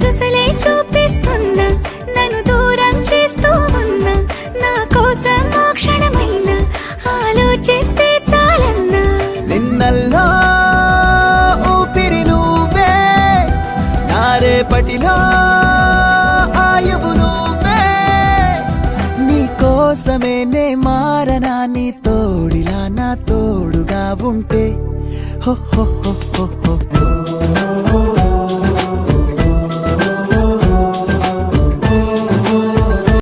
ఎదురుసలే చూపిస్తున్నా, నన్ను దూరం చేస్తూ ఉన్నా, నా కోసం ఆ క్షణమైన ఆలోచిస్తే చాలన్నా. నిన్నల్లో ఊపిరి నువ్వే, నా రేపటిలో ఆయువు నువ్వే. నీ కోసమే నే మారనా, నీ తోడిలా నా తోడుగా ఉంటే. హో హో హో హో హో.